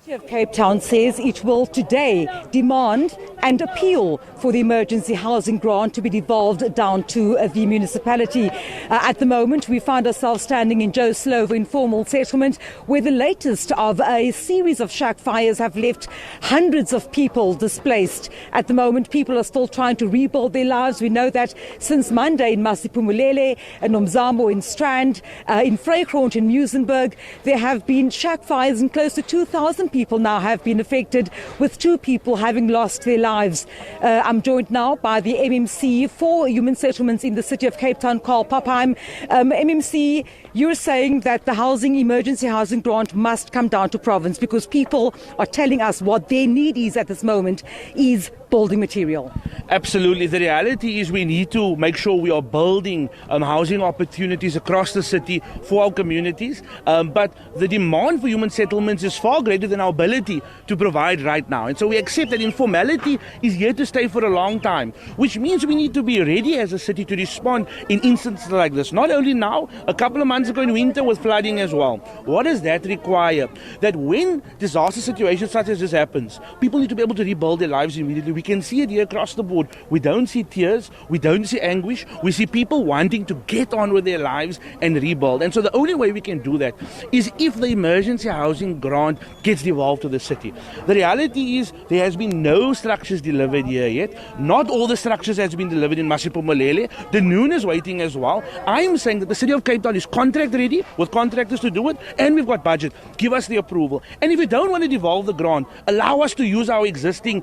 City of Cape Town says it will today demand and appeal for the emergency housing grant to be devolved down to the municipality. At the moment, we find ourselves standing in Joe Slovo informal settlement, where the latest of a series of shack fires have left hundreds of people displaced. At the moment, people are still trying to rebuild their lives. We know that since Monday in Masiphumelele, Nomzamo in Strand, in Vrygrond in Muizenberg, there have been shack fires and close to 2,000 people now have been affected, with 2 people having lost their lives. I'm joined now by the MMC for Human Settlements in the City of Cape Town, Carl Papheim. MMC, you're saying that the emergency housing grant must come down to province because people are telling us what their need is at this moment is building material. Absolutely. The reality is we need to make sure we are building housing opportunities across the city for our communities. But the demand for human settlements is far greater than our ability to provide right now. And so we accept that informality is here to stay for a long time, which means we need to be ready as a city to respond in instances like this. Not only now, a couple of months ago in winter with flooding as well. What does that require? That when disaster situations such as this happens, people need to be able to rebuild their lives immediately. We can see it here across the board. We don't see tears, we don't see anguish, we see people wanting to get on with their lives and rebuild. And so the only way we can do that is if the emergency housing grant gets devolved to the city. The reality is there has been no structures delivered here yet. Not all the structures has been delivered in Masiphumelele. The Noon is waiting as well. I am saying that the City of Cape Town is contract ready with contractors to do it, and we've got budget. Give us the approval. And if you don't want to devolve the grant, allow us to use our existing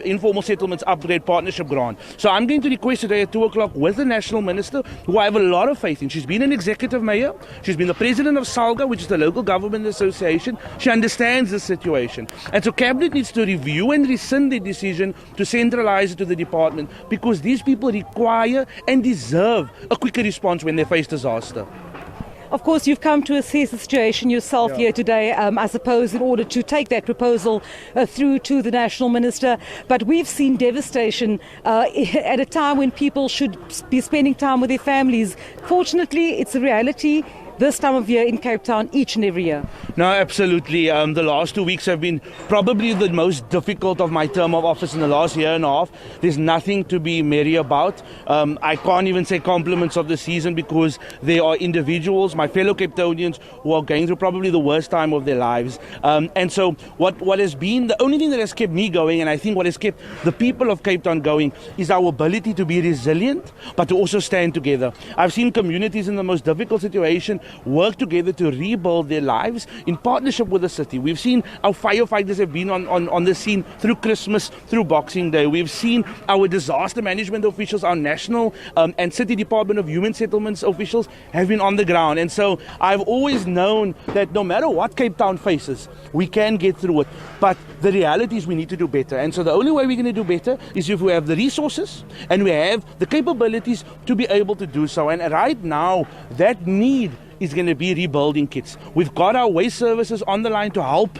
informal settlements upgrade partnership grant. So I'm going to request today at 2 o'clock with the National Minister, who I have a lot of faith in. She's been an executive mayor. She's been the president of SALGA, which is the local government association. She understands the situation. And so Cabinet needs to review and rescind the decision to centralize it to the department, because these people require and deserve a quicker response when they face disaster. Of course, you've come to assess the situation yourself here today, I suppose, in order to take that proposal through to the National Minister. But we've seen devastation at a time when people should be spending time with their families. Fortunately, it's a reality this time of year in Cape Town each and every year. No, absolutely. The last 2 weeks have been probably the most difficult of my term of office in the last year and a half. There's nothing to be merry about. I can't even say compliments of the season, because there are individuals, my fellow Cape Townians, who are going through probably the worst time of their lives. And so what has been the only thing that has kept me going, and I think what has kept the people of Cape Town going, is our ability to be resilient, but to also stand together. I've seen communities in the most difficult situation work together to rebuild their lives in partnership with the city. We've seen our firefighters have been on the scene through Christmas, through Boxing Day. We've seen our disaster management officials, our national and city Department of Human Settlements officials have been on the ground. And so I've always known that no matter what Cape Town faces, we can get through it. But the reality is we need to do better. And so the only way we're going to do better is if we have the resources and we have the capabilities to be able to do so. And right now, that need is going to be rebuilding kits. We've got our waste services on the line to help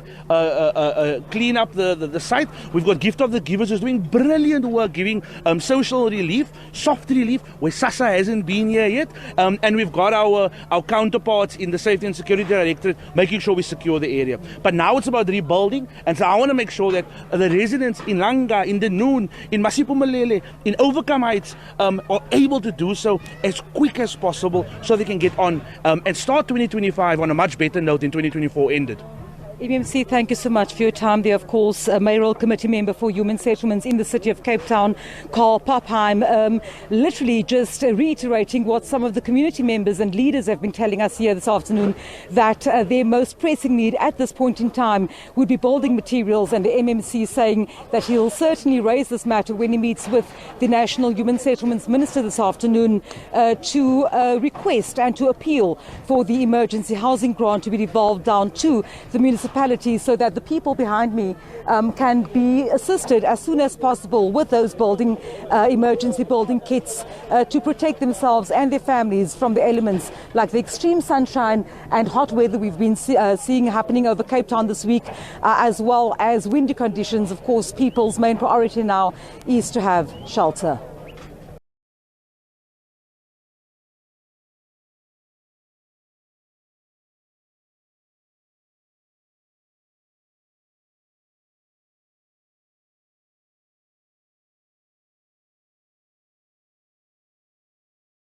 clean up the site. We've got Gift of the Givers who's doing brilliant work, giving social relief, soft relief, where SASSA hasn't been here yet. And we've got our counterparts in the Safety and Security Directorate making sure we secure the area. But now it's about rebuilding, and so I want to make sure that the residents in Langa, in the Noon, in Masiphumelele, in Overcome Heights are able to do so as quick as possible so they can get on and start 2025 on a much better note than 2024 ended. MMC, thank you so much for your time there. Of course, Mayoral Committee Member for Human Settlements in the City of Cape Town, Carl Papheim, literally just reiterating what some of the community members and leaders have been telling us here this afternoon, that their most pressing need at this point in time would be building materials, and the MMC saying that he'll certainly raise this matter when he meets with the National Human Settlements Minister this afternoon to request and to appeal for the emergency housing grant to be devolved down to the municipality, so that the people behind me can be assisted as soon as possible with those emergency building kits to protect themselves and their families from the elements like the extreme sunshine and hot weather we've been seeing happening over Cape Town this week, as well as windy conditions. Of course, people's main priority now is to have shelter.